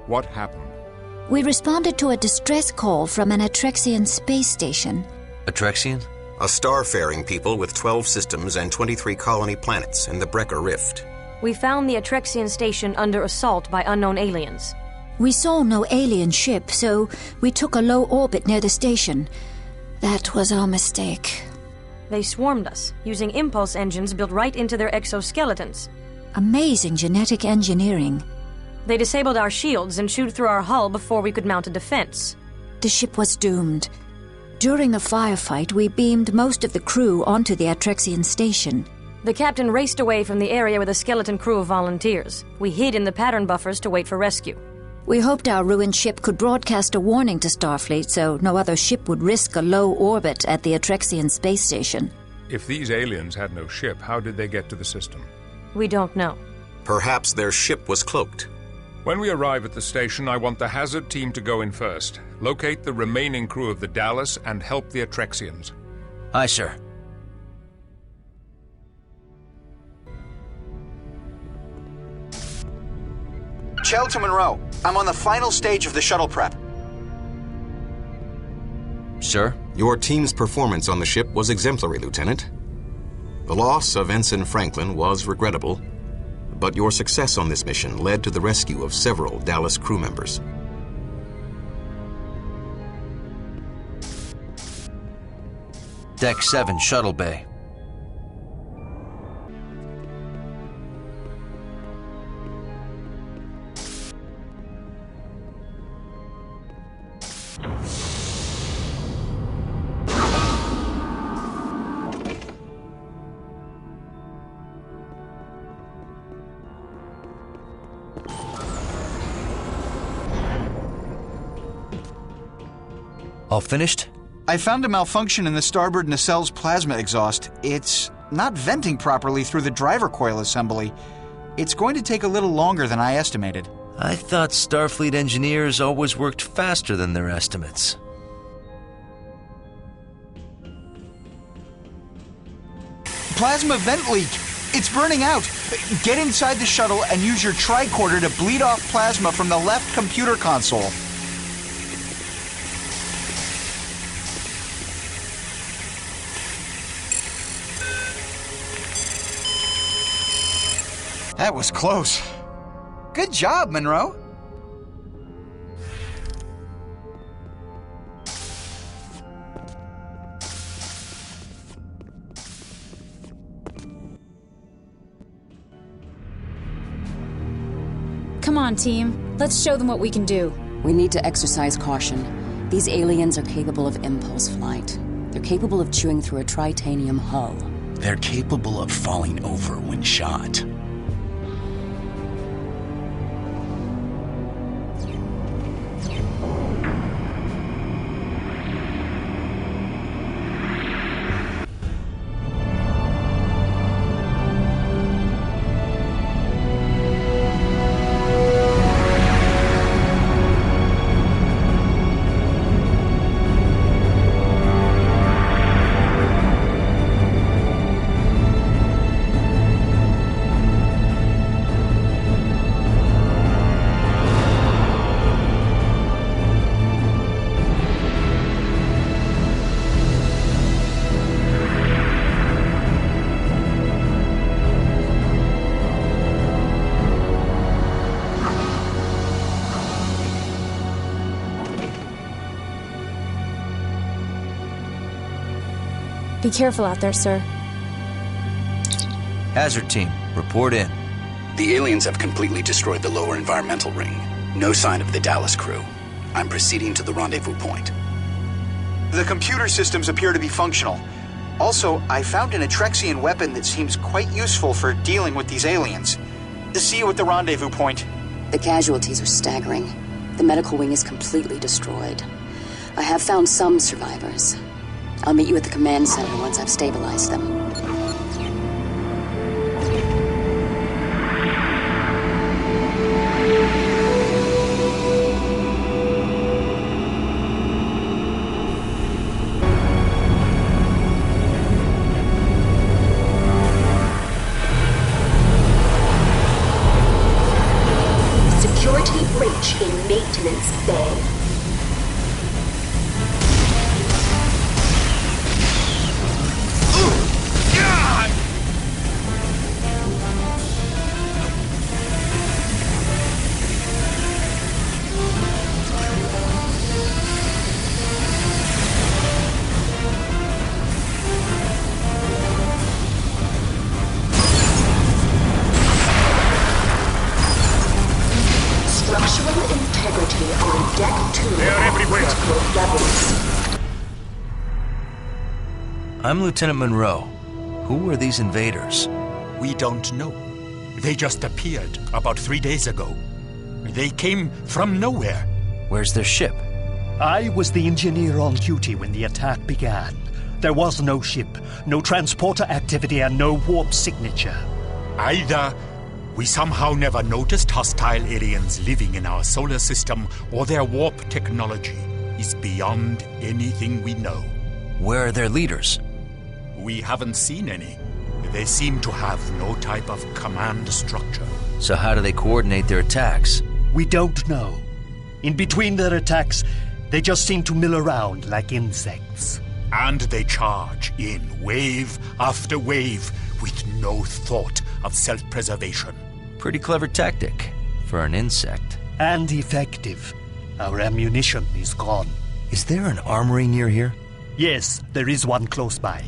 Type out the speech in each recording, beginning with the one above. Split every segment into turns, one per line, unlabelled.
What happened?
We responded to a distress call from an Attrexian space station.
Attrexian?
A star-faring people with 12 systems and 23 colony planets in the Brecker Rift.
We found the Attrexian station under assault by unknown aliens.
We saw no alien ship, so we took a low orbit near the station. That was our mistake.
They swarmed us, using impulse engines built right into their exoskeletons.
Amazing genetic engineering.
They disabled our shields and chewed through our hull before we could mount a defense.
The ship was doomed. During the firefight, we beamed most of the crew onto the Attrexian station.
The captain raced away from the area with a skeleton crew of volunteers. We hid in the pattern buffers to wait for rescue.
We hoped our ruined ship could broadcast a warning to Starfleet so no other ship would risk a low orbit at the Attrexian space station.
If these aliens had no ship, how did they get to the system?
We don't know.
Perhaps their ship was cloaked.
When we arrive at the station, I want the hazard team to go in first. Locate the remaining crew of the Dallas and help the Attrexians.
Aye, sir.
Chell to Monroe. I'm on the final stage of the shuttle prep.
Sir?
Your team's performance on the ship was exemplary, Lieutenant. The loss of Ensign Franklin was regrettable, but your success on this mission led to the rescue of several Dallas crew members.
Deck 7, Shuttle Bay. All finished?
I found a malfunction in the starboard nacelle's plasma exhaust. It's not venting properly through the driver coil assembly. It's going to take a little longer than I estimated.
I thought Starfleet engineers always worked faster than their estimates.
Plasma vent leak! It's burning out! Get inside the shuttle and use your tricorder to bleed off plasma from the left computer console. That was close. Good job, Monroe.
Come on, team. Let's show them what we can do.
We need to exercise caution. These aliens are capable of impulse flight. They're capable of chewing through a tritanium hull.
They're capable of falling over when shot.
Be careful out there, sir.
Hazard team, report in.
The aliens have completely destroyed the lower environmental ring. No sign of the Dallas crew. I'm proceeding to the rendezvous point.
The computer systems appear to be functional. Also, I found an Attrexian weapon that seems quite useful for dealing with these aliens. See you at the rendezvous point.
The casualties are staggering. The medical wing is completely destroyed. I have found some survivors. I'll meet you at the command center once I've stabilized them.
Security
Complete breach in maintenance bay. Structural integrity on deck 2.
They are everywhere.
Levels.
I'm Lieutenant Monroe. Who are these invaders?
We don't know. They just appeared about 3 days ago. They came from nowhere.
Where's their ship?
I was the engineer on duty when the attack began. There was no ship, no transporter activity, and no warp signature.
Either we somehow never noticed hostile aliens living in our solar system, or their warp technology is beyond anything we know.
Where are their leaders?
We haven't seen any. They seem to have no type of command structure.
So how do they coordinate their attacks?
We don't know. In between their attacks, they just seem to mill around like insects.
And they charge in wave after wave with no thought of self-preservation.
Pretty clever tactic for an insect.
And effective. Our ammunition is gone.
Is there an armory near here?
Yes, there is one close by.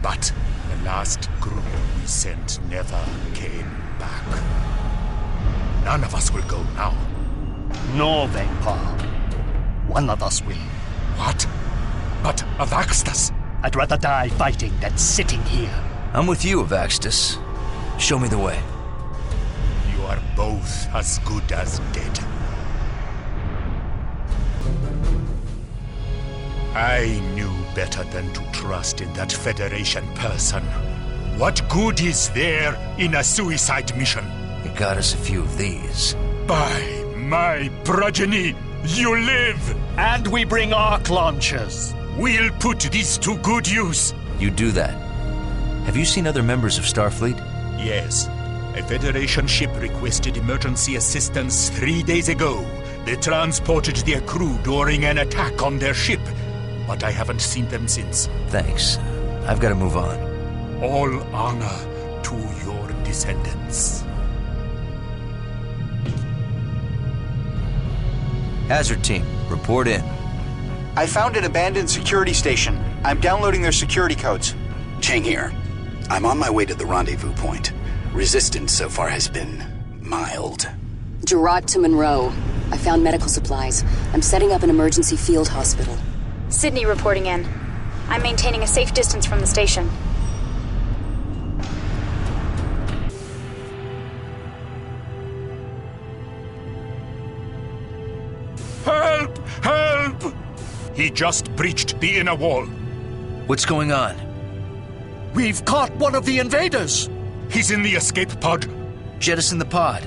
But the last group we sent never came back. None of us will go now.
No, Vengpa. One of us will.
What? But Avaxtus?
I'd rather die fighting than sitting here.
I'm with you, Avaxtus. Show me the way.
You are both as good as dead. I knew better than to trust in that Federation person. What good is there in a suicide mission?
You got us a few of these.
By my progeny, you live!
And we bring arc launchers.
We'll put this to good use.
You do that. Have you seen other members of Starfleet?
Yes. A Federation ship requested emergency assistance 3 days ago. They transported their crew during an attack on their ship, but I haven't seen them since.
Thanks. I've got to move on.
All honor to your descendants.
Hazard team, report in.
I found an abandoned security station. I'm downloading their security codes.
Chang here. I'm on my way to the rendezvous point. Resistance so far has been mild.
Gerard to Monroe. I found medical supplies. I'm setting up an emergency field hospital.
Sydney reporting in. I'm maintaining a safe distance from the station.
Help! Help! He just breached the inner wall.
What's going on?
We've caught one of the invaders!
He's in the escape pod.
Jettison the pod.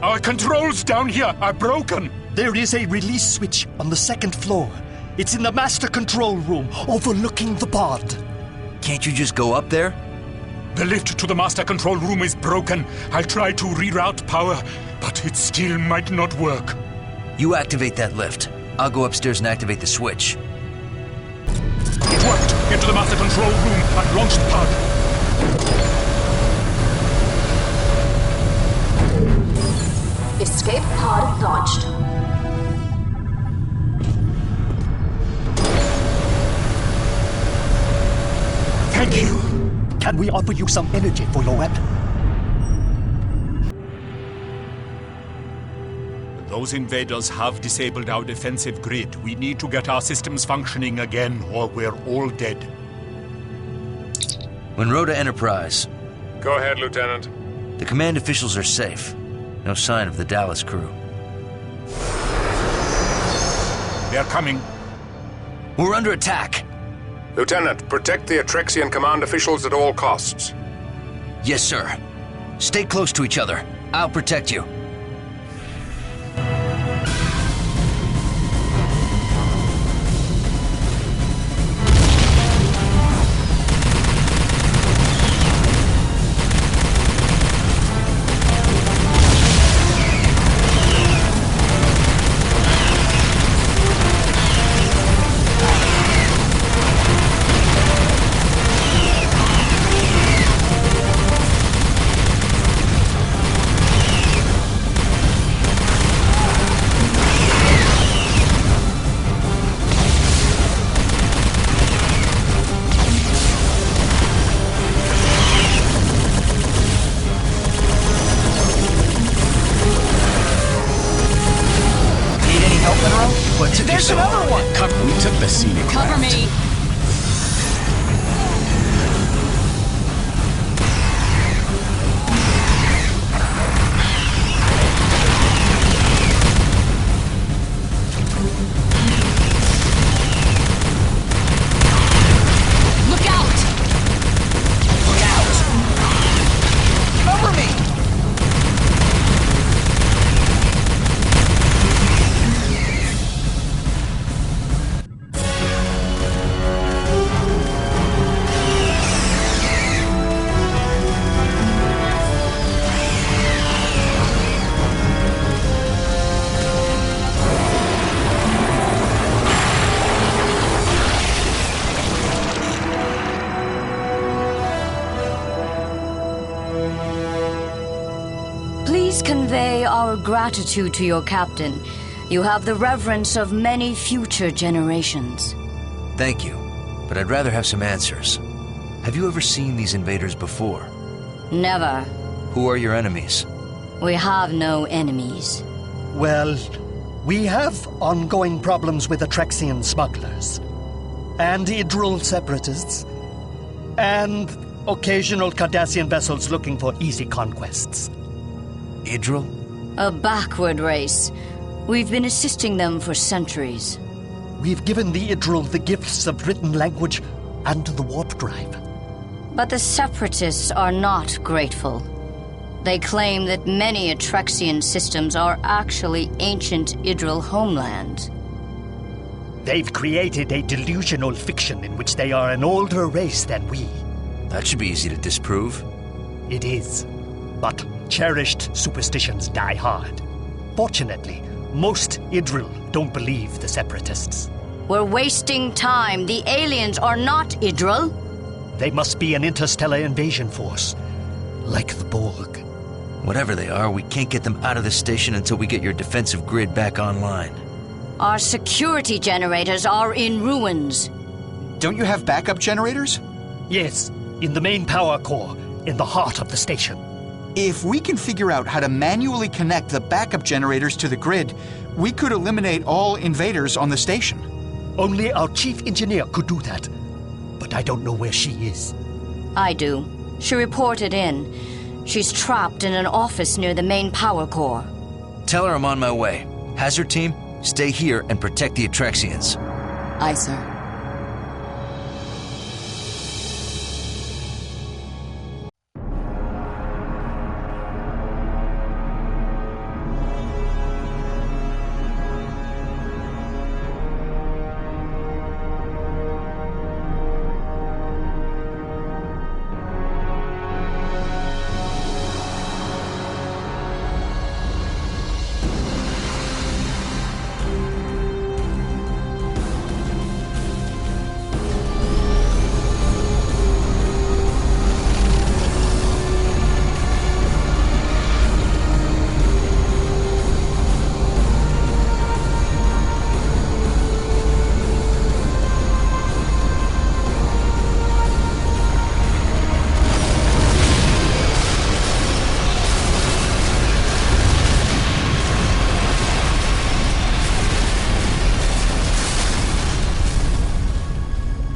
Our controls down here are broken.
There is a release switch on the second floor. It's in the master control room, overlooking the pod.
Can't you just go up there?
The lift to the master control room is broken. I'll try to reroute power, but it still might not work.
You activate that lift. I'll go upstairs and activate the switch.
It worked! Get to the master control room and launch the pod.
Escape pod launched.
Thank you.
Can we offer you some energy for your weapon?
Those invaders have disabled our defensive grid. We need to get our systems functioning again, or we're all dead.
Monroe to Enterprise.
Go ahead, Lieutenant.
The command officials are safe. No sign of the Dallas crew.
They're coming.
We're under attack.
Lieutenant, protect the Attrexian command officials at all costs.
Yes, sir. Stay close to each other. I'll protect you.
help, Monroe?
What took you so long?
There's another one!
Cover. We took the scenic
Cover
route.
me! Look out!
Look out! Cover me!
Please convey our gratitude to your captain. You have the reverence of many future generations.
Thank you, but I'd rather have some answers. Have you ever seen these invaders before?
Never.
Who are your enemies?
We have no enemies.
Well, we have ongoing problems with Attrexian smugglers, and Idryl separatists, and occasional Cardassian vessels looking for easy conquests.
Idryl?
A backward race. We've been assisting them for centuries.
We've given the Idryl the gifts of written language and the warp drive.
But the Separatists are not grateful. They claim that many Attrexian systems are actually ancient Idryl homeland.
They've created a delusional fiction in which they are an older race than we.
That should be easy to disprove.
It is. But cherished superstitions die hard. Fortunately, most Idryl don't believe the Separatists.
We're wasting time. The aliens are not Idryl.
They must be an interstellar invasion force, like the Borg.
Whatever they are, we can't get them out of the station until we get your defensive grid back online.
Our security generators are in ruins.
Don't you have backup generators?
Yes, in the main power core, in the heart of the station.
If we can figure out how to manually connect the backup generators to the grid, we could eliminate all invaders on the station.
Only our chief engineer could do that. But I don't know where she is.
I do. She reported in. She's trapped in an office near the main power core.
Tell her I'm on my way. Hazard team, stay here and protect the Attrexians.
Aye, sir.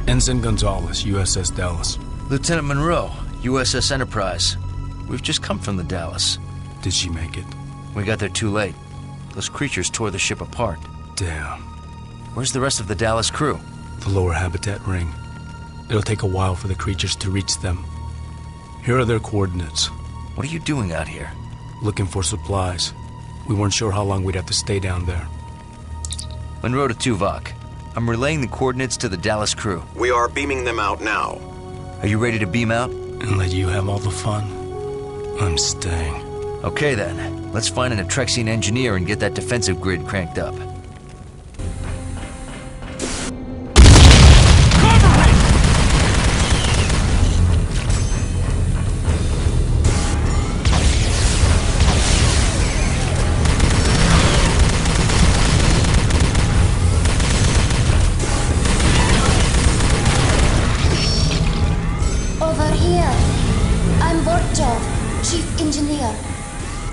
Ensign Gonzales, USS Dallas.
Lieutenant Monroe, USS Enterprise. We've just come from the Dallas.
Did she make it?
We got there too late. Those creatures tore the ship apart.
Damn.
Where's the rest of the Dallas crew?
The lower habitat ring. It'll take a while for the creatures to reach them. Here are their coordinates.
What are you doing out here?
Looking for supplies. We weren't sure how long we'd have to stay down there.
Monroe to Tuvok. I'm relaying the coordinates to the Dallas crew.
We are beaming them out now.
Are you ready to beam out?
And let you have all the fun? I'm staying.
Okay then. Let's find an Attrexian engineer and get that defensive grid cranked up.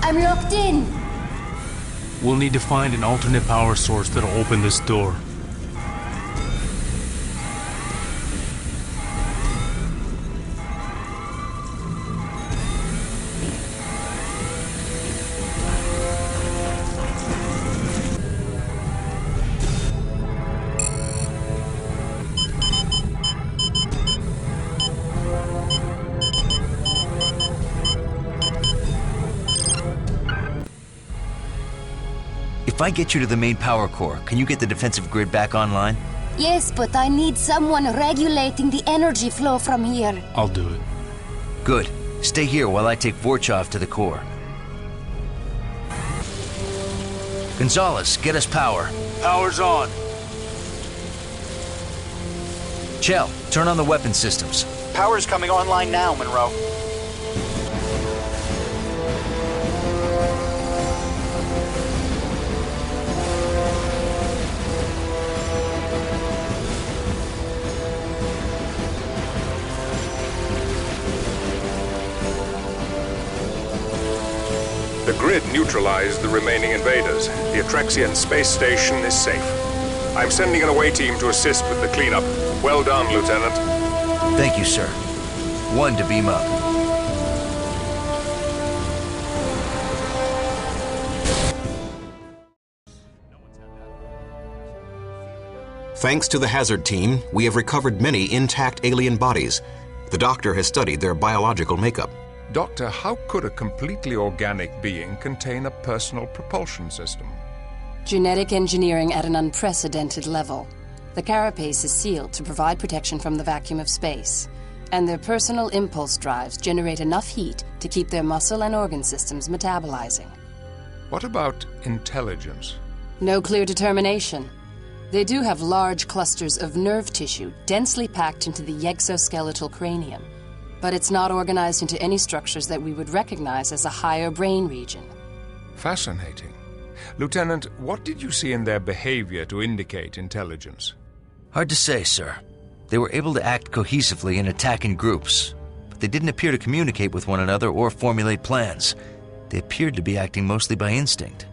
I'm locked in.
We'll need to find an alternate power source that'll open this door.
If I get you to the main power core, can you get the defensive grid back online?
Yes, but I need someone regulating the energy flow from here.
I'll do it.
Good. Stay here while I take Vorchov to the core. Gonzales, get us power.
Power's on.
Chell, turn on the weapon systems.
Power's coming online now, Monroe.
The grid neutralized the remaining invaders. The Attrexian space station is safe. I'm sending an away team to assist with the cleanup. Well done, Lieutenant.
Thank you, sir. 1 to beam up.
Thanks to the hazard team, we have recovered many intact alien bodies. The doctor has studied their biological makeup.
Doctor, how could a completely organic being contain a personal propulsion system?
Genetic engineering at an unprecedented level. The carapace is sealed to provide protection from the vacuum of space, and their personal impulse drives generate enough heat to keep their muscle and organ systems metabolizing.
What about intelligence?
No clear determination. They do have large clusters of nerve tissue densely packed into the exoskeletal cranium, but it's not organized into any structures that we would recognize as a higher brain region.
Fascinating. Lieutenant, what did you see in their behavior to indicate intelligence?
Hard to say, sir. They were able to act cohesively and attack in groups, but they didn't appear to communicate with one another or formulate plans. They appeared to be acting mostly by instinct.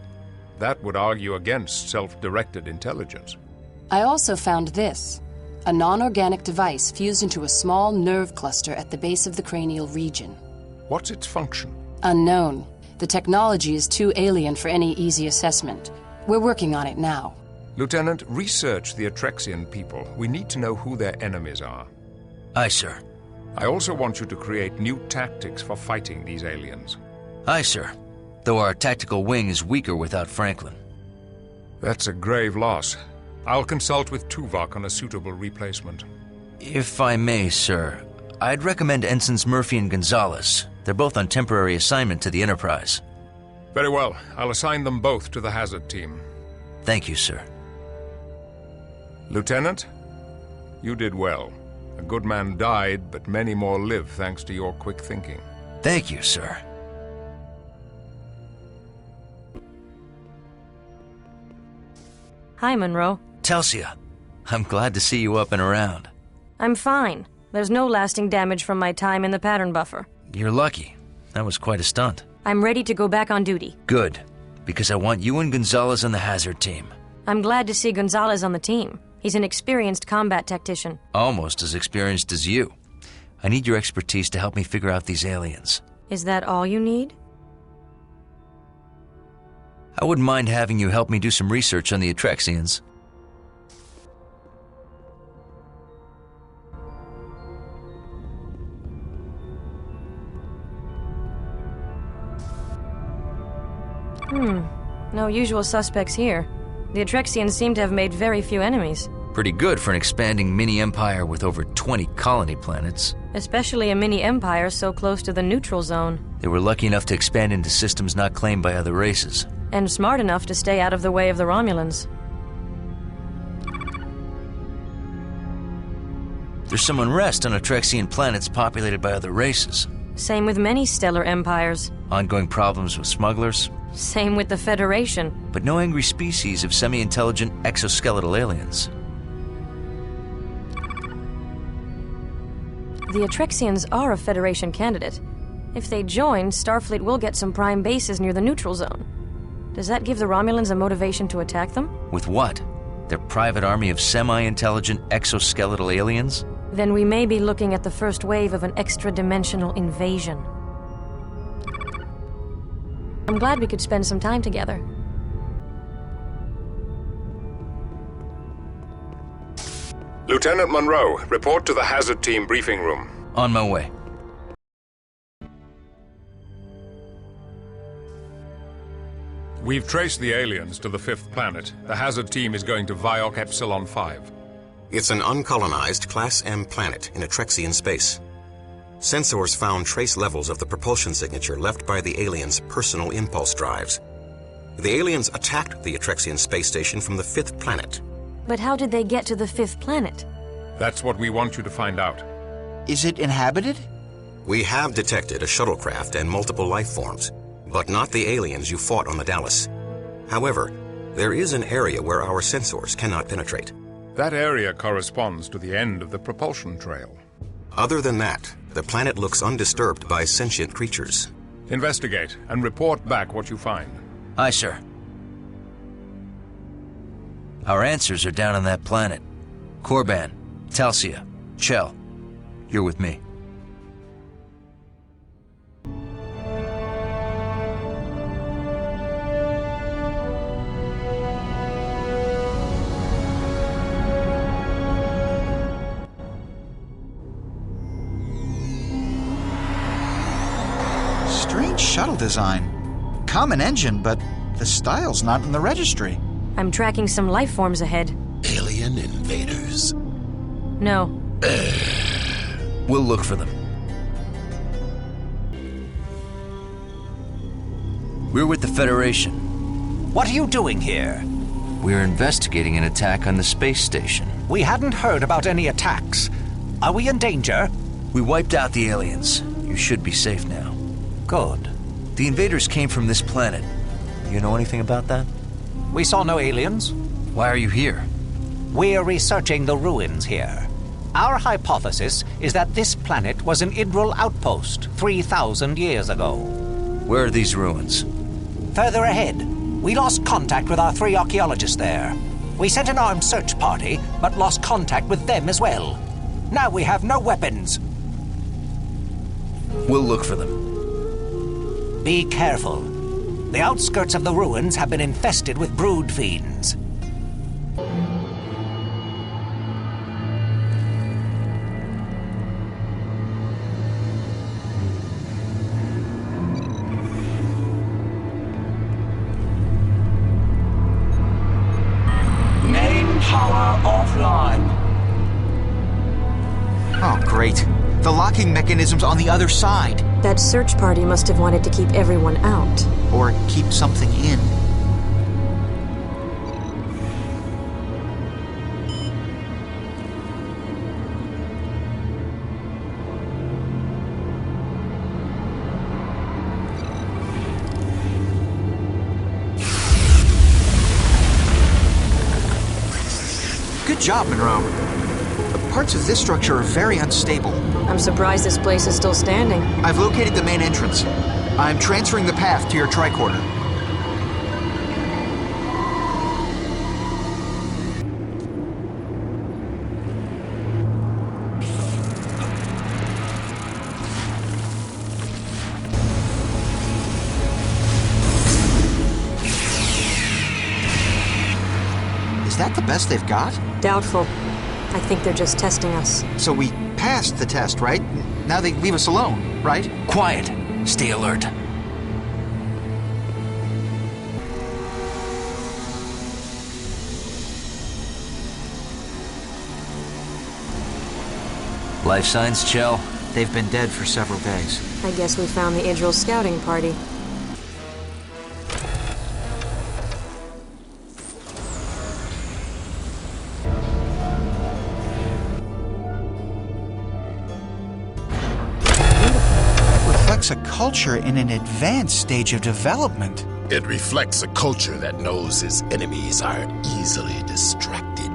That would argue against self-directed intelligence.
I also found this. A non-organic device fused into a small nerve cluster at the base of the cranial region.
What's its function?
Unknown. The technology is too alien for any easy assessment. We're working on it now.
Lieutenant, research the Attrexian people. We need to know who their enemies are.
Aye, sir.
I also want you to create new tactics for fighting these aliens.
Aye, sir. Though our tactical wing is weaker without Franklin.
That's a grave loss. I'll consult with Tuvok on a suitable replacement.
If I may, sir, I'd recommend Ensigns Murphy and Gonzales. They're both on temporary assignment to the Enterprise.
Very well. I'll assign them both to the hazard team.
Thank you, sir.
Lieutenant, you did well. A good man died, but many more live thanks to your quick thinking.
Thank you, sir.
Hi, Monroe.
Telsia, I'm glad to see you up and around.
I'm fine. There's no lasting damage from my time in the pattern buffer.
You're lucky. That was quite a stunt.
I'm ready to go back on duty.
Good, because I want you and Gonzales on the hazard team.
I'm glad to see Gonzales on the team. He's an experienced combat tactician.
Almost as experienced as you. I need your expertise to help me figure out these aliens.
Is that all you need?
I wouldn't mind having you help me do some research on the Attrexians.
No usual suspects here. The Attrexians seem to have made very few enemies.
Pretty good for an expanding mini-empire with over 20 colony planets.
Especially a mini-empire so close to the neutral zone.
They were lucky enough to expand into systems not claimed by other races.
And smart enough to stay out of the way of the Romulans.
There's some unrest on Attrexian planets populated by other races.
Same with many stellar empires.
Ongoing problems with smugglers.
Same with the Federation.
But no angry species of semi-intelligent exoskeletal aliens.
The Attrexians are a Federation candidate. If they join, Starfleet will get some prime bases near the neutral zone. Does that give the Romulans a motivation to attack them?
With what? Their private army of semi-intelligent exoskeletal aliens?
Then we may be looking at the first wave of an extra-dimensional invasion. I'm glad we could spend some time together.
Lieutenant Monroe, report to the hazard team briefing room.
On my way.
We've traced the aliens to the 5th planet. The hazard team is going to Viok Epsilon 5.
It's an uncolonized Class M planet in Attrexian space. Sensors found trace levels of the propulsion signature left by the aliens' personal impulse drives. The aliens attacked the Attrexian space station from the 5th planet.
But how did they get to the 5th planet?
That's what we want you to find out.
Is it inhabited?
We have detected a shuttlecraft and multiple life forms, but not the aliens you fought on the Dallas. However, there is an area where our sensors cannot penetrate.
That area corresponds to the end of the propulsion trail.
Other than that, the planet looks undisturbed by sentient creatures.
Investigate and report back what you find.
Aye, sir. Our answers are down on that planet. Korban, Telsia, Chell, you're with me.
Strange shuttle design. Common engine, but the style's not in the registry.
I'm tracking some life forms ahead.
Alien invaders?
No.
We'll look for them. We're with the Federation.
What are you doing here?
We're investigating an attack on the space station.
We hadn't heard about any attacks. Are we in danger?
We wiped out the aliens. You should be safe now.
Good.
The invaders came from this planet. You know anything about that?
We saw no aliens.
Why are you here?
We're researching the ruins here. Our hypothesis is that this planet was an Idryl outpost 3,000 years ago.
Where are these ruins?
Further ahead. We lost contact with our 3 archaeologists there. We sent an armed search party, but lost contact with them as well. Now we have no weapons.
We'll look for them.
Be careful. The outskirts of the ruins have been infested with brood fiends.
Main power offline.
Oh, great. The locking mechanism's on the other side.
That search party must have wanted to keep everyone out.
Or keep something in. Good job, Monroe. Parts of this structure are very unstable.
I'm surprised this place is still standing.
I've located the main entrance. I'm transferring the path to your tricorder. Is that the best they've got?
Doubtful. I think they're just testing us.
So we passed the test, right? Now they leave us alone, right?
Quiet. Stay alert. Life signs, Chell?
They've been dead for several days.
I guess we found the Idryl scouting party.
A culture in an advanced stage of development.
It reflects a culture that knows its enemies are easily distracted.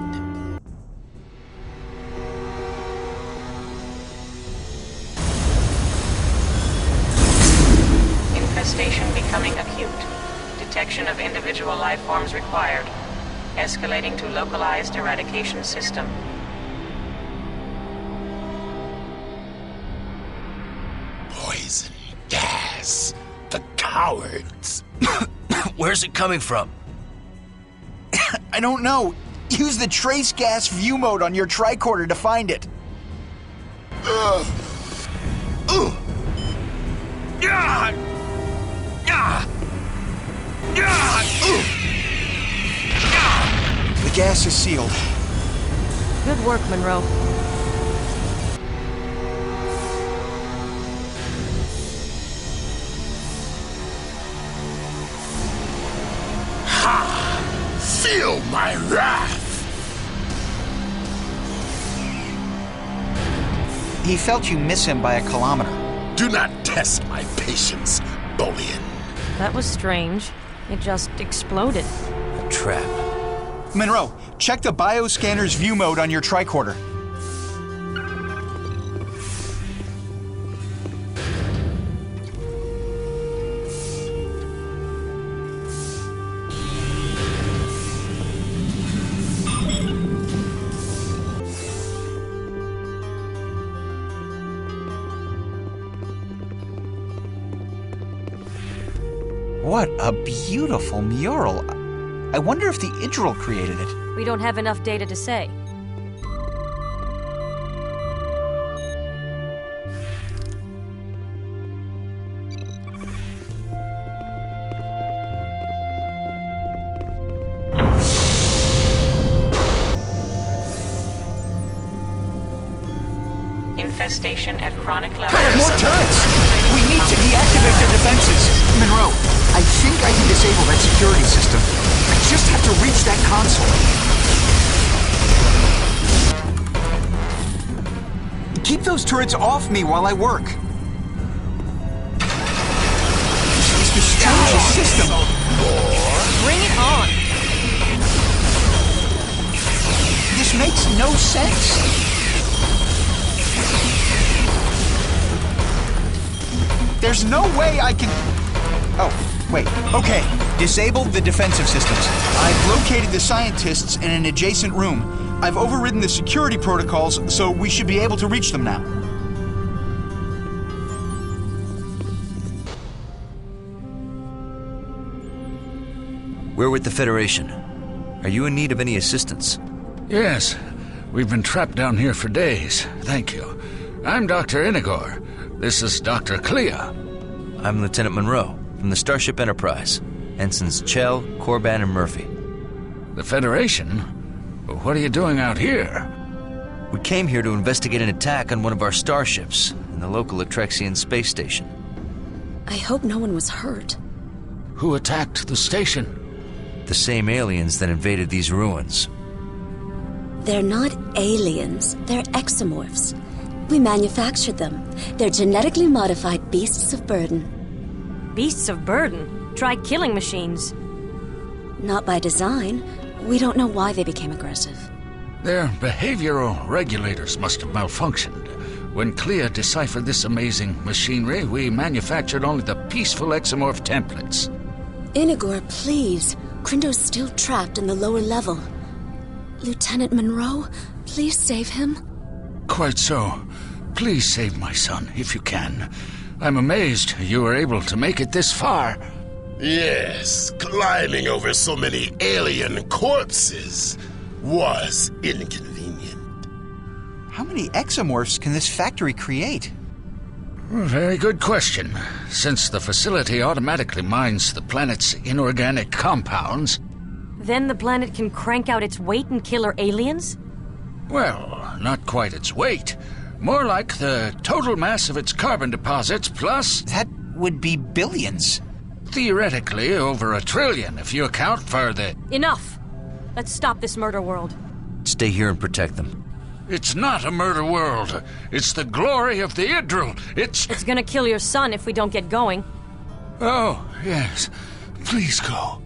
Infestation becoming acute. Detection of individuals uniforms required. Escalating to localized eradication system.
Poison gas. The cowards.
Where's it coming from?
I don't know. Use the trace gas view mode on your tricorder to find it. The gas is sealed.
Good work, Monroe.
Feel my wrath!
He felt you miss him by a kilometer.
Do not test my patience, Bolian.
That was strange. It just exploded.
A trap.
Monroe, check the bioscanner's view mode on your tricorder. What a beautiful mural. I wonder if the Idryl created it.
We don't have enough data to say.
Infestation at chronic levels.
More turrets! We need to deactivate their defenses. Monroe, I think I can disable that security system. I just have to reach that console. Keep those turrets off me while I work. This is the strangest system.
Bring it on!
This makes no sense. There's no way I can... Oh, wait. Okay. Disabled the defensive systems. I've located the scientists in an adjacent room. I've overridden the security protocols, so we should be able to reach them now.
We're with the Federation. Are you in need of any assistance?
Yes. We've been trapped down here for days. Thank you. I'm Dr. Inigor. This is Dr. Kleeya.
I'm Lieutenant Monroe, from the Starship Enterprise. Ensigns Chell, Corban, and Murphy.
The Federation? What are you doing out here?
We came here to investigate an attack on one of our starships in the local Attrexian space station.
I hope no one was hurt.
Who attacked the station?
The same aliens that invaded these ruins.
They're not aliens, they're exomorphs. We manufactured them. They're genetically modified beasts of burden.
Beasts of burden? Try killing machines.
Not by design. We don't know why they became aggressive.
Their behavioral regulators must have malfunctioned. When Kleeya deciphered this amazing machinery, we manufactured only the peaceful exomorph templates.
Inigor, please. Krindo's still trapped in the lower level. Lieutenant Monroe, please save him.
Quite so. Please save my son, if you can. I'm amazed you were able to make it this far.
Yes, climbing over so many alien corpses was inconvenient.
How many exomorphs can this factory create?
Very good question. Since the facility automatically mines the planet's inorganic compounds...
Then the planet can crank out its weight and kill our aliens?
Well, not quite its weight. More like the total mass of its carbon deposits plus...
That would be billions.
Theoretically, over 1 trillion if you account for the...
Enough! Let's stop this murder world.
Stay here and protect them.
It's not a murder world. It's the glory of the Idryl.
It's gonna kill your son if we don't get going.
Oh, yes. Please go.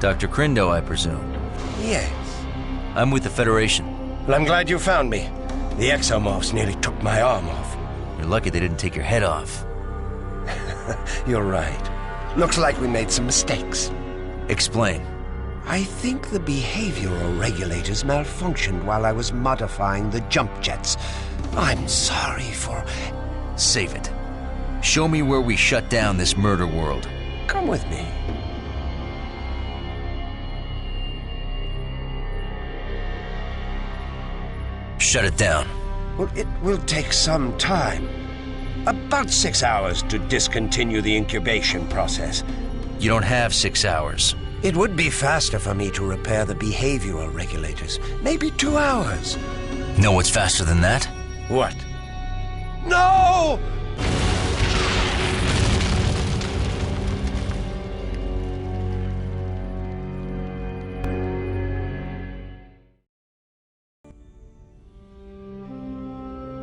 Dr. Krindo, I presume.
Yes.
I'm with the Federation.
Well, I'm glad you found me. The exomorphs nearly took my arm off.
You're lucky they didn't take your head off.
You're right. Looks like we made some mistakes.
Explain.
I think the behavioral regulators malfunctioned while I was modifying the jump jets. I'm sorry for...
Save it. Show me where we shut down this murder world.
Come with me.
Shut it down.
Well, it will take some time. About 6 hours to discontinue the incubation process.
You don't have 6 hours.
It would be faster for me to repair the behavioral regulators. Maybe 2 hours.
Know what's faster than that?
What? No!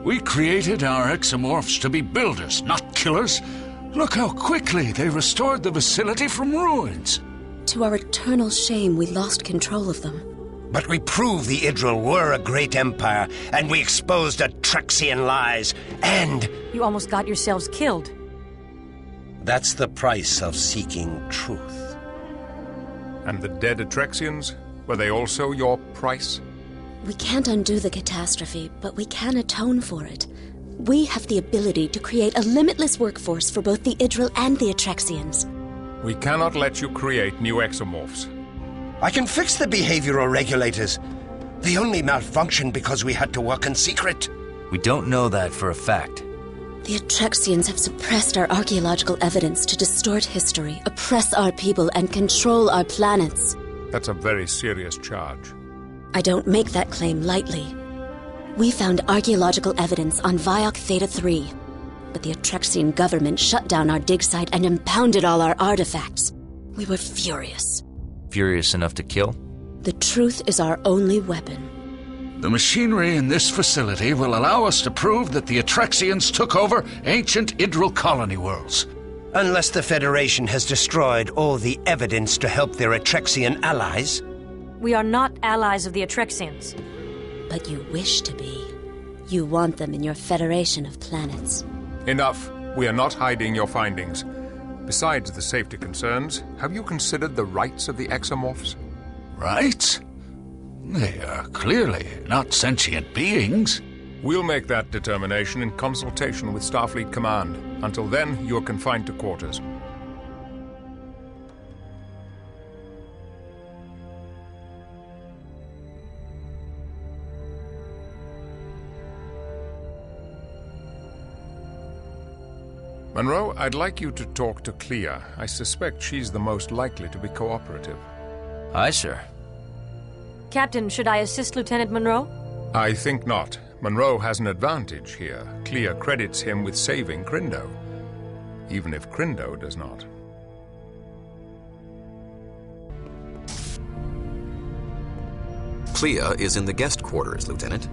We created our exomorphs to be builders, not killers. Look how quickly they restored the facility from ruins.
To our eternal shame, we lost control of them.
But we proved the Idryl were a great empire, and we exposed Attrexian lies, and...
You almost got yourselves killed.
That's the price of seeking truth.
And the dead Attrexians? Were they also your price?
We can't undo the catastrophe, but we can atone for it. We have the ability to create a limitless workforce for both the Idryl and the Attrexians.
We cannot let you create new exomorphs.
I can fix the behavioral regulators. They only malfunctioned because we had to work in secret.
We don't know that for a fact.
The Attrexians have suppressed our archaeological evidence to distort history, oppress our people, and control our planets.
That's a very serious charge.
I don't make that claim lightly. We found archaeological evidence on Viok Theta 3, but the Attrexian government shut down our dig site and impounded all our artifacts. We were furious.
Furious enough to kill?
The truth is our only weapon.
The machinery in this facility will allow us to prove that the Attrexians took over ancient Idryl colony worlds.
Unless the Federation has destroyed all the evidence to help their Attrexian allies.
We are not allies of the Attrexians.
But you wish to be. You want them in your Federation of planets.
Enough. We are not hiding your findings. Besides the safety concerns, have you considered the rights of the exomorphs?
Rights? They are clearly not sentient beings.
We'll make that determination in consultation with Starfleet Command. Until then, you are confined to quarters. Monroe, I'd like you to talk to Kleeya. I suspect she's the most likely to be cooperative.
Aye, sir.
Captain, should I assist Lieutenant Monroe?
I think not. Monroe has an advantage here. Kleeya credits him with saving Krindo, even if Krindo does not.
Kleeya is in the guest quarters, Lieutenant.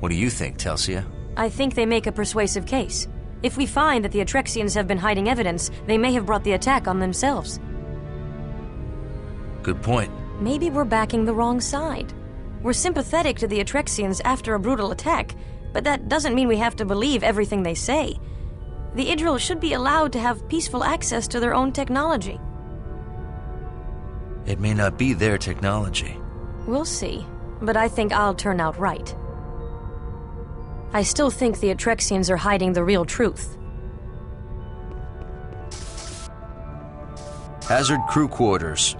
What do you think, Telsia?
I think they make a persuasive case. If we find that the Attrexians have been hiding evidence, they may have brought the attack on themselves.
Good point.
Maybe we're backing the wrong side. We're sympathetic to the Attrexians after a brutal attack, but that doesn't mean we have to believe everything they say. The Idryl should be allowed to have peaceful access to their own technology.
It may not be their technology.
We'll see, but I think I'll turn out right. I still think the Attrexians are hiding the real truth.
Hazard crew quarters.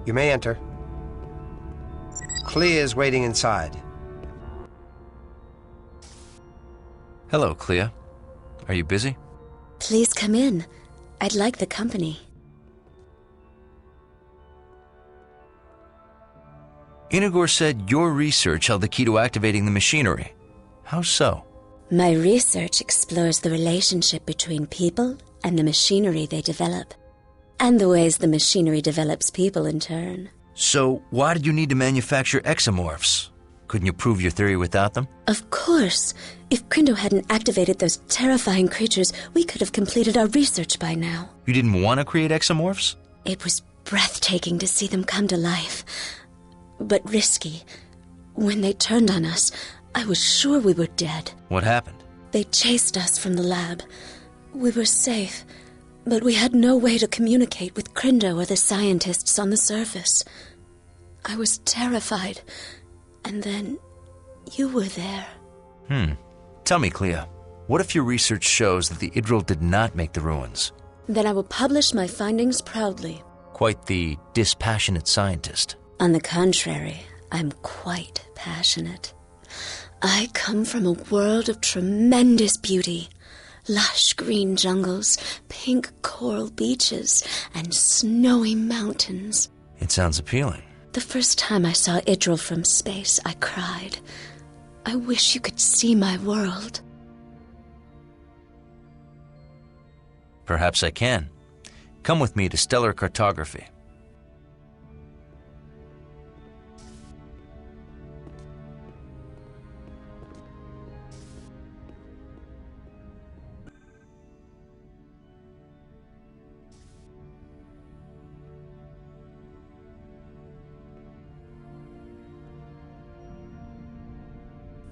You may enter. Kleeya is waiting inside.
Hello, Kleeya. Are you busy?
Please come in. I'd like the company.
Inigor said your research held the key to activating the machinery. How so?
My research explores the relationship between people and the machinery they develop, and the ways the machinery develops people in turn.
So, why did you need to manufacture exomorphs? Couldn't you prove your theory without them?
Of course. If Krindo hadn't activated those terrifying creatures, we could have completed our research by now.
You didn't want to create exomorphs?
It was breathtaking to see them come to life. But risky. When they turned on us, I was sure we were dead.
What happened?
They chased us from the lab. We were safe, but we had no way to communicate with Krindo or the scientists on the surface. I was terrified, and then you were there.
Tell me, Kleeya, what if your research shows that the Idryl did not make the ruins?
Then I will publish my findings proudly.
Quite the dispassionate scientist.
On the contrary, I'm quite passionate. I come from a world of tremendous beauty. Lush green jungles, pink coral beaches, and snowy mountains.
It sounds appealing.
The first time I saw Idryl from space, I cried. I wish you could see my world.
Perhaps I can. Come with me to stellar cartography.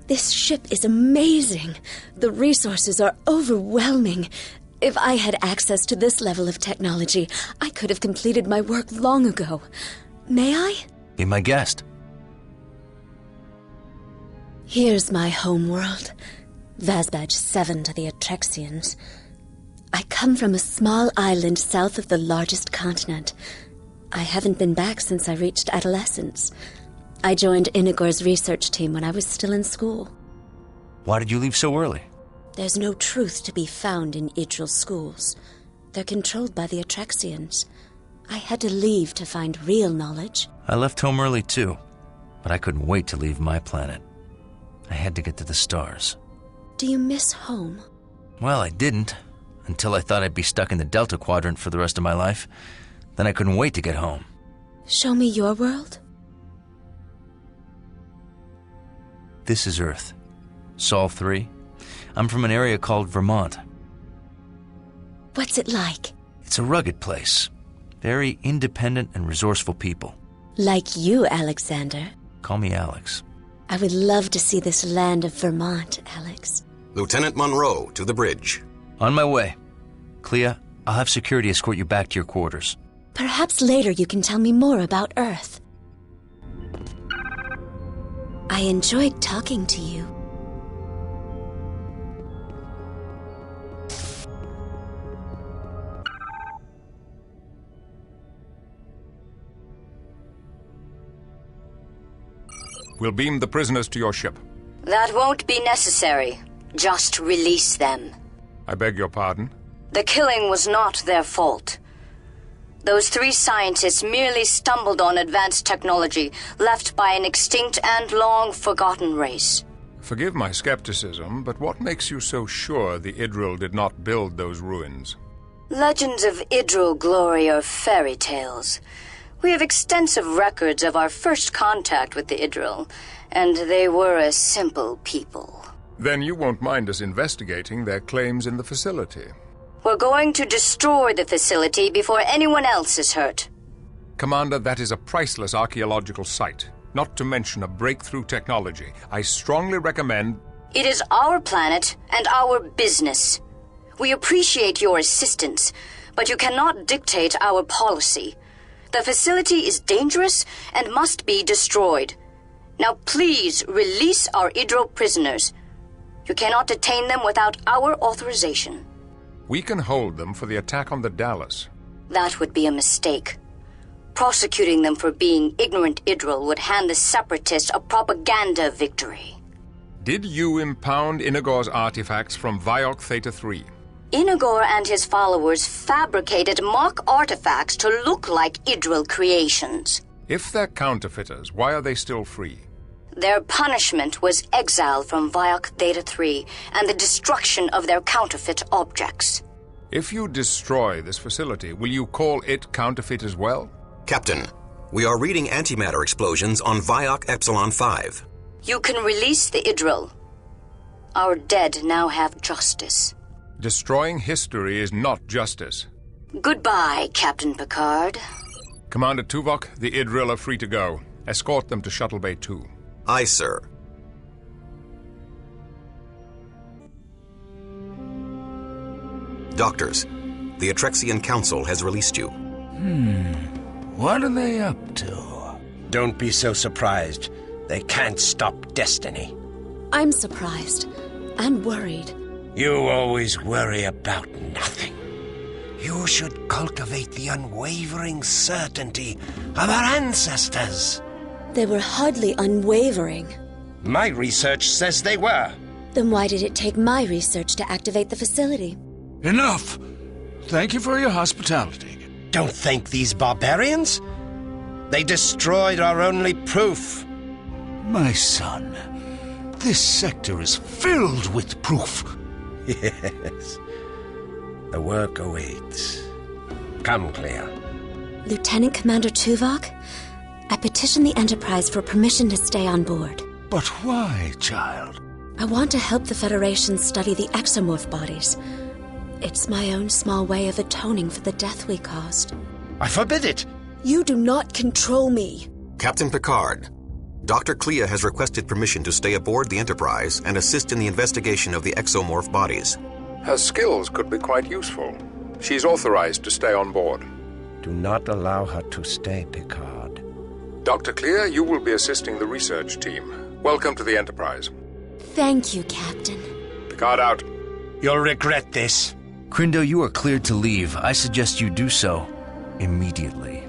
This ship is amazing. The resources are overwhelming. If I had access to this level of technology, I could have completed my work long ago. May I?
Be my guest.
Here's my homeworld. Vazbadge 7 to the Attrexians. I come from a small island south of the largest continent. I haven't been back since I reached adolescence. I joined Inigor's research team when I was still in school.
Why did you leave so early?
There's no truth to be found in Idryl schools. They're controlled by the Attrexians. I had to leave to find real knowledge.
I left home early too, but I couldn't wait to leave my planet. I had to get to the stars.
Do you miss home?
Well, I didn't, until I thought I'd be stuck in the Delta Quadrant for the rest of my life. Then I couldn't wait to get home.
Show me your world?
This is Earth. Sol 3. I'm from an area called Vermont.
What's it like?
It's a rugged place. Very independent and resourceful people.
Like you, Alexander.
Call me Alex.
I would love to see this land of Vermont, Alex.
Lieutenant Monroe, to the bridge.
On my way. Kleeya, I'll have security escort you back to your quarters.
Perhaps later you can tell me more about Earth. I enjoyed talking to you.
We'll beam the prisoners to your ship.
That won't be necessary. Just release them.
I beg your pardon?
The killing was not their fault. Those 3 scientists merely stumbled on advanced technology left by an extinct and long-forgotten race.
Forgive my skepticism, but what makes you so sure the Idryl did not build those ruins?
Legends of Idryl glory are fairy tales. We have extensive records of our first contact with the Idryl, and they were a simple people.
Then you won't mind us investigating their claims in the facility.
We're going to destroy the facility before anyone else is hurt.
Commander, that is a priceless archaeological site, not to mention a breakthrough technology. I strongly recommend...
It is our planet and our business. We appreciate your assistance, but you cannot dictate our policy. The facility is dangerous and must be destroyed. Now please release our Idryl prisoners. You cannot detain them without our authorization.
We can hold them for the attack on the Dallas.
That would be a mistake. Prosecuting them for being ignorant Idryl would hand the Separatists a propaganda victory.
Did you impound Inigor's artifacts from Viok Theta 3?
Inigor and his followers fabricated mock artifacts to look like Idryl creations.
If they're counterfeiters, why are they still free?
Their punishment was exile from Viok Theta 3 and the destruction of their counterfeit objects.
If you destroy this facility, will you call it counterfeit as well?
Captain, we are reading antimatter explosions on Viok Epsilon 5.
You can release the Idryl. Our dead now have justice.
Destroying history is not justice.
Goodbye, Captain Picard.
Commander Tuvok, the Idryl are free to go. Escort them to Shuttle Bay 2.
Aye, sir. Doctors, the Attrexian Council has released you.
What are they up to?
Don't be so surprised. They can't stop destiny.
I'm surprised and worried.
You always worry about nothing. You should cultivate the unwavering certainty of our ancestors.
They were hardly unwavering.
My research says they were.
Then why did it take my research to activate the facility?
Enough! Thank you for your hospitality.
Don't thank these barbarians. They destroyed our only proof.
My son, this sector is filled with proof.
Yes. The work awaits. Come, Kleeya.
Lieutenant Commander Tuvok, I petitioned the Enterprise for permission to stay on board.
But why, child?
I want to help the Federation study the exomorph bodies. It's my own small way of atoning for the death we caused.
I forbid it!
You do not control me.
Captain Picard, Dr. Kleeya has requested permission to stay aboard the Enterprise and assist in the investigation of the exomorph bodies.
Her skills could be quite useful. She's authorized to stay on board.
Do not allow her to stay, Picard.
Dr. Kleeya, you will be assisting the research team. Welcome to the Enterprise.
Thank you, Captain.
Picard out.
You'll regret this.
Krindo, you are cleared to leave. I suggest you do so immediately.